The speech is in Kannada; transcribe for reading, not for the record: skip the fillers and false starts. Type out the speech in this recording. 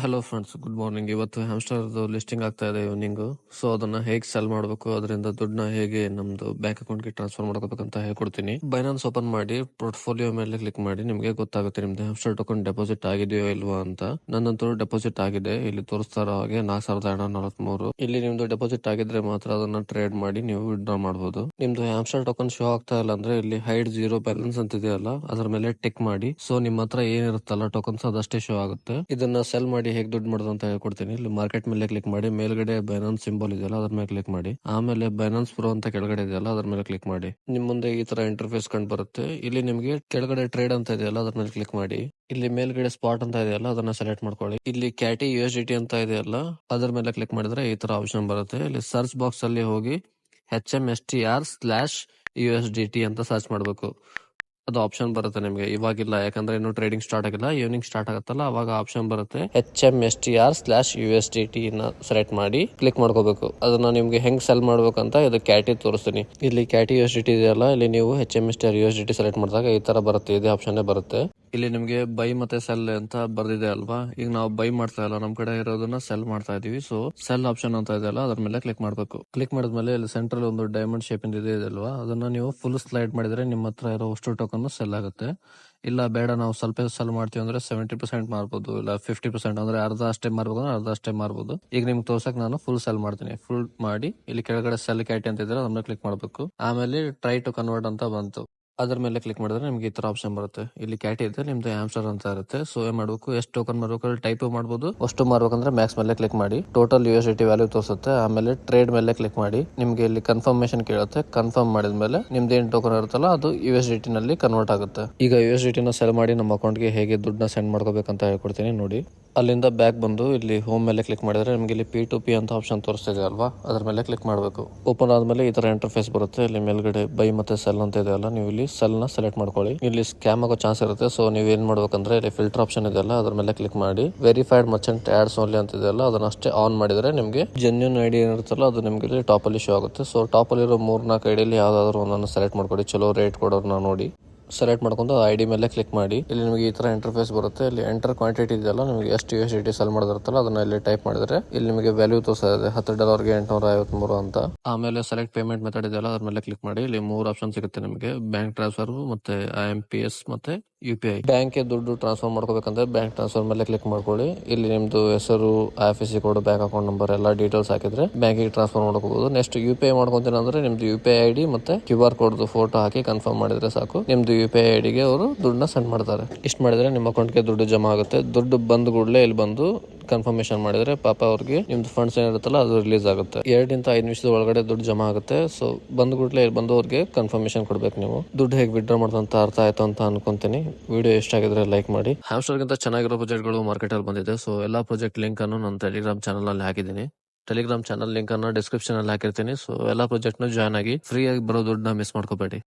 Hello friends, good morning. ಇವತ್ತು ಹ್ಯಾಮ್ಸ್ಟರ್ದು ಲಿಸ್ಟಿಂಗ್ ಆಗ್ತಾ ಇದೆ ಈವ್ನಿಂಗ್. ಸೊ ಅದನ್ನ ಹೇಗೆ ಸೆಲ್ ಮಾಡಬೇಕು, ಅದರಿಂದ ದುಡ್ಡನ್ನ ಹೇಗೆ ನಮ್ದು ಬ್ಯಾಂಕ್ ಅಕೌಂಟ್ಗೆ ಟ್ರಾನ್ಸ್ಫರ್ ಮಾಡ್ಕೋಬೇಕಂತ ಹೇಳ್ಕೊಡ್ತೀನಿ. ಬೈನಾನ್ಸ್ ಓಪನ್ ಮಾಡಿ ಪೋರ್ಟ್ಫೋಲಿಯೋ ಮೇಲೆ ಕ್ಲಿಕ್ ಮಾಡಿ ನಿಮಗೆ ಗೊತ್ತಾಗುತ್ತೆ ನಿಮ್ದು ಹ್ಯಾಮ್ಸ್ಟರ್ ಟೋಕನ್ ಡೆಪಾಸಿಟ್ ಆಗಿದೆಯೋ ಇಲ್ವಾ ಅಂತ. ನನ್ನಂತೂ ಡೆಪಾಸಿಟ್ ಆಗಿದೆ. ಇಲ್ಲಿ ತೋರಿಸ್ತಾ ಇರೋ ಹಾಗೆ 4,243. ಇಲ್ಲಿ ನಿಮ್ದು ಡೆಪಾಸಿಟ್ ಆಗಿದ್ರೆ ಮಾತ್ರ ಅದನ್ನ ಟ್ರೇಡ್ ಮಾಡಿ ನೀವು ವಿಡ್ರಾ ಮಾಡಬಹುದು. ನಿಮ್ದು ಹ್ಯಾಮ್ಸ್ಟರ್ ಟೋಕನ್ ಶೋ ಆಗ್ತಾ ಇಲ್ಲ ಅಂದ್ರೆ ಇಲ್ಲಿ ಹೈಡ್ ಜೀರೋ ಬ್ಯಾಲೆನ್ಸ್ ಅಂತ ಇದೆಯಲ್ಲ, ಅದ್ರ ಮೇಲೆ ಟಿಕ್ ಮಾಡಿ. ಸೊ ನಿಮ್ಮ ಹತ್ರ ಏನಿರುತ್ತಲ್ಲ ಟೋಕನ್ಸ್ ಅದಷ್ಟೇ ಶೋ ಆಗುತ್ತೆ. ಇದನ್ನ ಸೆಲ್ ಮಾಡಿ ಹೇಗೆ ದುಡ್ಡು ಮಾಡೋದು ಅಂತ ಹೇಳ್ಕೊಡ್ತೀನಿ. ಇಲ್ಲಿ ಮಾರ್ಕೆಟ್ ಮೇಲೆ ಕ್ಲಿಕ್ ಮಾಡಿ, ಮೇಲ್ಗಡೆ ಬೈನಾನ್ಸ್ ಸಿಂಬಲ್ ಇದೆಯಲ್ಲ ಅದ್ರ ಮೇಲೆ ಕ್ಲಿಕ್ ಮಾಡಿ. ಆಮೇಲೆ ಬೈನಾನ್ಸ್ ಪ್ರೋ ಅಂತ ಕೆಳಗಡೆ ಇದೆಯಲ್ಲ ಅದ್ರ ಮೇಲೆ ಕ್ಲಿಕ್ ಮಾಡಿ. ನಿಮ್ ಮುಂದೆ ಈ ತರ ಇಂಟರ್ಫೇಸ್ ಕಂಡು ಬರುತ್ತೆ. ಇಲ್ಲಿ ನಿಮಗೆ ಕೆಳಗಡೆ ಟ್ರೇಡ್ ಅಂತ ಇದೆಯಲ್ಲ ಅದ್ರ ಮೇಲೆ ಕ್ಲಿಕ್ ಮಾಡಿ. ಇಲ್ಲಿ ಮೇಲ್ಗಡೆ ಸ್ಪಾಟ್ ಅಂತ ಇದೆಯಲ್ಲ ಅದನ್ನ ಸೆಲೆಕ್ಟ್ ಮಾಡ್ಕೊಳ್ಳಿ. ಇಲ್ಲಿ ಕ್ಯಾಟಿ USDT ಅಂತ ಇದೆಯಲ್ಲ ಅದ್ರ ಮೇಲೆ ಕ್ಲಿಕ್ ಮಾಡಿದ್ರೆ ಈ ತರ ಆಪ್ಷನ್ ಬರುತ್ತೆ. ಇಲ್ಲಿ ಸರ್ಚ್ ಬಾಕ್ಸ್ ಅಲ್ಲಿ ಹೋಗಿ HMSTR/USDT ಅಂತ ಸರ್ಚ್ ಮಾಡಬೇಕು. ಅದು ಆಪ್ಷನ್ ಬರುತ್ತೆ ನಿಮಗೆ. ಇವಾಗಿಲ್ಲ, ಯಾಕಂದ್ರೆ ಇನ್ನು ಟ್ರೇಡಿಂಗ್ ಸ್ಟಾರ್ಟ್ ಆಗಿಲ್ಲ. ಈವ್ನಿಂಗ್ ಸ್ಟಾರ್ಟ್ ಆಗುತ್ತಲ್ಲ ಅವಾಗ ಆಪ್ಷನ್ ಬರುತ್ತೆ. HMSTR/USDT ನ ಸೆಲೆಕ್ಟ್ ಮಾಡಿ ಕ್ಲಿಕ್ ಮಾಡ್ಕೋಬೇಕು. ಅದನ್ನ ನಿಮ್ಗೆ ಹೆಂಗ್ ಸೆಲ್ ಮಾಡ್ಬೇಕಂತ ಇದು ಕ್ಯಾಟಿ ತೋರಿಸ್ತೀನಿ. ಇಲ್ಲಿ ಕ್ಯಾಟಿ USDT ಇದೆಯಲ್ಲ, ಇಲ್ಲಿ ನೀವು HMSTR/USDT ಸೆಲೆಕ್ಟ್ ಮಾಡಿದಾಗ ಈ ತರ ಬರುತ್ತೆ. ಇದೇ ಆಪ್ಷನ್ ಬರುತ್ತೆ. ಇಲ್ಲಿ ನಿಮ್ಗೆ ಬೈ ಮತ್ತೆ ಸೆಲ್ ಅಂತ ಬರ್ದಿದೆ ಅಲ್ವಾ. ಈಗ ನಾವು ಬೈ ಮಾಡ್ತಾ ಇಲ್ಲ, ನಮ್ ಕಡೆ ಇರೋದನ್ನ ಸೆಲ್ ಮಾಡ್ತಾ ಇದೀವಿ. ಸೊ ಸೆಲ್ ಆಪ್ಷನ್ ಅಂತ ಇದೆಯಲ್ಲ ಅದ್ರ ಮೇಲೆ ಕ್ಲಿಕ್ ಮಾಡ್ಬೇಕು. ಕ್ಲಿಕ್ ಮಾಡಿದ್ಮೇಲೆ ಇಲ್ಲಿ ಸೆಂಟ್ರಲ್ ಒಂದು ಡೈಮಂಡ್ ಶೇಪ್ ಇದೆ ಅಲ್ವಾ, ಅದನ್ನ ನೀವು ಫುಲ್ ಸ್ಲೈಡ್ ಮಾಡಿದ್ರೆ ನಿಮ್ಮ ಹತ್ರ ಇರೋ ಅಷ್ಟು ಟೋಕನ್ ಸೆಲ್ ಆಗುತ್ತೆ. ಇಲ್ಲ ಬೇಡ ನಾವು ಸ್ವಲ್ಪ ಸೆಲ್ ಮಾಡ್ತೀವಿ ಅಂದ್ರೆ 70% ಮಾರ್ಬೋದು, ಇಲ್ಲ 50% ಅಂದ್ರೆ ಅರ್ಧ ಅಷ್ಟೇ ಮಾರ್ಬೋದು, ಅರ್ಧ ಅಷ್ಟೇ ಮಾರ್ಬೋದು. ಈಗ ನಿಮ್ಗೆ ತೋರ್ಸಕ್ ನಾನು ಫುಲ್ ಸೆಲ್ ಮಾಡ್ತೀನಿ. ಫುಲ್ ಮಾಡಿ ಇಲ್ಲಿ ಕೆಳಗಡೆ ಸೆಲ್ ಕ್ಯಾಟಿ ಅಂತ ಇದ್ರೆ ಅದನ್ನ ಕ್ಲಿಕ್ ಮಾಡ್ಬೇಕು. ಆಮೇಲೆ ಟ್ರೈ ಟು ಕನ್ವರ್ಟ್ ಅಂತ ಬಂತು. ಅದ್ರ ಮೇಲೆ ಕ್ಲಿಕ್ ಮಾಡಿದ್ರೆ ನಿಮ್ಗೆ ಈ ತರ ಆಪ್ಷನ್ ಬರುತ್ತೆ. ಇಲ್ಲಿ ಕ್ಯಾಟಿ ಇದೆ, ನಿಮ್ದು ಹ್ಯಾಮ್ಸ್ಟರ್ ಅಂತ ಇರುತ್ತೆ. ಸೊ ಏನ್ ಮಾಡ್ಬೇಕು, ಎಷ್ಟು ಟೋಕನ್ ಮಾರ್ಬೇಕು ಟೈಪ್ ಮಾಡಬಹುದು. ಅಷ್ಟು ಮಾರ್ಬೇಕಂದ್ರೆ ಮ್ಯಾಕ್ಸ್ ಮೇಲೆ ಕ್ಲಿಕ್ ಮಾಡಿ. ಟೋಟಲ್ USDT ವ್ಯಾಲ್ಯೂ ತೋರಿಸುತ್ತೆ. ಆಮೇಲೆ ಟ್ರೇಡ್ ಮೇಲೆ ಕ್ಲಿಕ್ ಮಾಡಿ. ನಿಮ್ಗೆ ಇಲ್ಲಿ ಕನ್ಫರ್ಮೇಶನ್ ಕೇಳುತ್ತೆ. ಕನ್ಫರ್ಮ್ ಮಾಡಿದ್ಮೇಲೆ ನಿಮ್ದು ಏನ್ ಟೋಕನ್ ಇರುತ್ತಲ್ಲ ಅದು USDT ನಲ್ಲಿ ಕನ್ವರ್ಟ್ ಆಗುತ್ತೆ. ಈಗ USDT ನ ಸೆಲ್ ಮಾಡಿ ನಮ್ಮ ಅಕೌಂಟ್ಗೆ ಹೇಗೆ ದುಡ್ಡನ್ನ ಸೆಂಡ್ ಮಾಡ್ಕೋಬೇಕಂತ ಹೇಳ್ಕೊಡ್ತೀನಿ ನೋಡಿ. ಅಲ್ಲಿಂದ ಬ್ಯಾಕ್ ಬಂದು ಇಲ್ಲಿ ಹೋಮ್ ಮೇಲೆ ಕ್ಲಿಕ್ ಮಾಡಿದ್ರೆ ನಿಮ್ಗೆ ಇಲ್ಲಿ P2P ಅಂತ ಆಪ್ಷನ್ ತೋರಿಸ್ತಿದೆ ಅಲ್ವಾ, ಅದ್ರ ಮೇಲೆ ಕ್ಲಿಕ್ ಮಾಡಬೇಕು. ಓಪನ್ ಆದ್ಮೇಲೆ ಈ ತರ ಇಂಟರ್ಫೇಸ್ ಬರುತ್ತೆ. ಇಲ್ಲಿ ಮೇಲ್ಗಡೆ ಬೈ ಮತ್ತೆ ಸೆಲ್ ಅಂತ ಇದೆ ಅಲ್ಲ, ನೀವು ಇಲ್ಲಿ ಸೆಲ್ ನ ಸೆಲೆಕ್ಟ್ ಮಾಡ್ಕೊಳ್ಳಿ. ಇಲ್ಲಿ ಸ್ಕ್ಯಾಮ್ ಆಗೋ ಚಾನ್ಸ್ ಇರುತ್ತೆ. ಸೊ ನೀವು ಏನ್ ಮಾಡ್ಬೇಕಂದ್ರೆ ಇಲ್ಲಿ ಫಿಲ್ಟರ್ ಆಪ್ಷನ್ ಇದೆಯಲ್ಲ ಅದ್ರ ಮೇಲೆ ಕ್ಲಿಕ್ ಮಾಡಿ. ವೆರಿಫೈಡ್ ಮರ್ಚೆಂಟ್ ಆಡ್ಸ್ ಓನ್ಲಿ ಅಂತ ಇದೆಯಲ್ಲ ಅದನ್ನ ಅಷ್ಟೇ ಆನ್ ಮಾಡಿದ್ರೆ ನಿಮ್ಗೆ ಜೆನ್ಯೂನ್ ಐಡಿ ಏನಿರುತ್ತಲ್ಲ ಅದು ನಿಮ್ಗೆ ಇಲ್ಲಿ ಟಾಪ್ ಅಲ್ಲಿ ಶೋ ಆಗುತ್ತೆ. ಸೊ ಟಾಪ್ ಅಲ್ಲಿರೋ 3-4 ಐಡಿಯಲ್ಲಿ ಯಾವ್ದಾದ್ರು ಒಂದನ್ನು ಸೆಲೆಕ್ಟ್ ಮಾಡ್ಕೊಳ್ಳಿ. ಚಲೋ ರೇಟ್ ಕೊಡೋರ್ನ ನೋಡಿ ಸೆಲೆಕ್ಟ್ ಮಾಡ್ಕೊಂಡು ID ಮೇಲೆ ಕ್ಲಿಕ್ ಮಾಡಿ. ಇಲ್ಲಿ ನಿಮಗೆ ಈ ತರ ಇಂಟರ್ಫೇಸ್ ಬರುತ್ತೆ. ಇಲ್ಲಿ ಎಂಟರ್ ಕ್ವಾಂಟಿಟಿ ಇದೆಯಲ್ಲ, ನಿಮಗೆ ಎಷ್ಟು USDT ಸೆಲ್ ಮಾಡಿದಿರುತ್ತಲ್ಲ ಅದನ್ನ ಇಲ್ಲಿ ಟೈಪ್ ಮಾಡಿದ್ರೆ ಇಲ್ಲಿ ನಿಮಗೆ ವ್ಯಾಲ್ಯೂ ತೋರಿಸ್ತಾ ಇದೆ $10ಗೆ 853 ಅಂತ. ಆಮೇಲೆ ಸೆಲೆಕ್ಟ್ ಪೇಮೆಂಟ್ ಮೆಥಡ್ ಇದೆಯಲ್ಲ ಅದ್ರ ಮೇಲೆ ಕ್ಲಿಕ್ ಮಾಡಿ. ಇಲ್ಲಿ 3 ಆಪ್ಷನ್ ಸಿಗುತ್ತೆ ನಿಮಗೆ, ಬ್ಯಾಂಕ್ ಟ್ರಾನ್ಸ್ಫರ್ ಮತ್ತೆ IMPS ಮತ್ತೆ UPI. ಬ್ಯಾಂಕ್ಗೆ ದುಡ್ಡು ಟ್ರಾನ್ಸ್ಫರ್ ಮಾಡ್ಕೋಬೇಕಂದ್ರೆ ಬ್ಯಾಂಕ್ ಟ್ರಾನ್ಸ್ಫರ್ ಮೇಲೆ ಕ್ಲಿಕ್ ಮಾಡ್ಕೊಳ್ಳಿ. ಇಲ್ಲಿ ನಿಮ್ದು ಹೆಸರು, IFSC code, bank account number ಎಲ್ಲ ಡೀಟೇಲ್ಸ್ ಹಾಕಿದ್ರೆ ಬ್ಯಾಂಕಿಗೆ ಟ್ರಾನ್ಸ್ಫರ್ ಮಾಡ್ಕೋಬಹುದು. ನೆಕ್ಸ್ಟ್ UPI ಮಾಡ್ಕೊಂತೀನಿ ಅಂದ್ರೆ ನಿಮ್ದು UPI ID ಮತ್ತೆ QR ಕೋಡ್ ಫೋಟೋ ಹಾಕಿ ಕನ್ಫರ್ಮ್ ಮಾಡಿದ್ರೆ ಸಾಕು. ನಿಮ್ದು UPI ID ಗೆ ಅವರು ದುಡ್ಡನ್ನ ಸೆಂಡ್ ಮಾಡ್ತಾರೆ. ಇಷ್ಟು ಮಾಡಿದ್ರೆ ನಿಮ್ಮ ಅಕೌಂಟ್ಗೆ ದುಡ್ಡು ಜಮಾ ಆಗುತ್ತೆ. ದುಡ್ಡು ಬಂದ್ ಕೂಡಲೇ ಇಲ್ಲಿ ಬಂದು ಕನ್ಫರ್ಮೇಶನ್ ಮಾಡಿದ್ರೆ ಪಾಪ ಅವ್ರಿಗೆ ನಿಮ್ದು ಫಂಡ್ಸ್ ಏನಿರುತ್ತಲ್ಲ ಅದು ರಿಲೀಸ್ ಆಗುತ್ತೆ. 2-5 ನಿಮಿಷದ ಒಳಗಡೆ ದುಡ್ಡು ಜಮಾ ಆಗುತ್ತೆ. ಸೊ ಬಂದ್ ಕೂಡಲೇ ಇಲ್ಲಿ ಬಂದು ಅವ್ರಿಗೆ ಕನ್ಫರ್ಮೇಶನ್ ಕೊಡ್ಬೇಕು. ನೀವು ದುಡ್ಡು ಹೇಗೆ ವಿಡ್ರಾ ಮಾಡೋದಂತ ಅರ್ಥ ಆಯ್ತು ಅಂತ ಅನ್ಕೊಂತೀನಿ. ವಿಡಿಯೋ ಇಷ್ಟ ಆಗಿದ್ರೆ ಲೈಕ್ ಮಾಡಿ. ಹ್ಯಾಮ್ಸ್ಟರ್ಗಿಂತ ಚೆನ್ನಾಗಿರೋ ಪ್ರಾಜೆಕ್ಟ್ಗಳು ಮಾರ್ಕೆಟ್ ಅಲ್ಲಿ ಬಂದಿದೆ. ಸೊ ಎಲ್ಲಾ ಪ್ರಾಜೆಕ್ಟ್ ಲಿಂಕ್ ಅನ್ನು ನನ್ನ ಟೆಲಿಗ್ರಾಮ್ ಚಾನಲ್ ನಲ್ಲಿ ಹಾಕಿದ್ದೀನಿ. ಟೆಲಿಗ್ರಾಮ್ ಚಾನಲ್ ಲಿಂಕ್ ಅನ್ನು ಡಿಸ್ಕ್ರಿಪ್ಷನ್ ಅಲ್ಲಿ ಹಾಕಿರ್ತೀನಿ. ಸೊ ಎಲ್ಲಾ ಪ್ರಾಜೆಕ್ಟ್ ನ ಜಾಯ್ನ್ ಆಗಿ ಫ್ರೀ ಆಗಿ ಬರೋ ದುಡ್ಡನ್ನ ಮಿಸ್ ಮಾಡ್ಕೋಬೇಡಿ.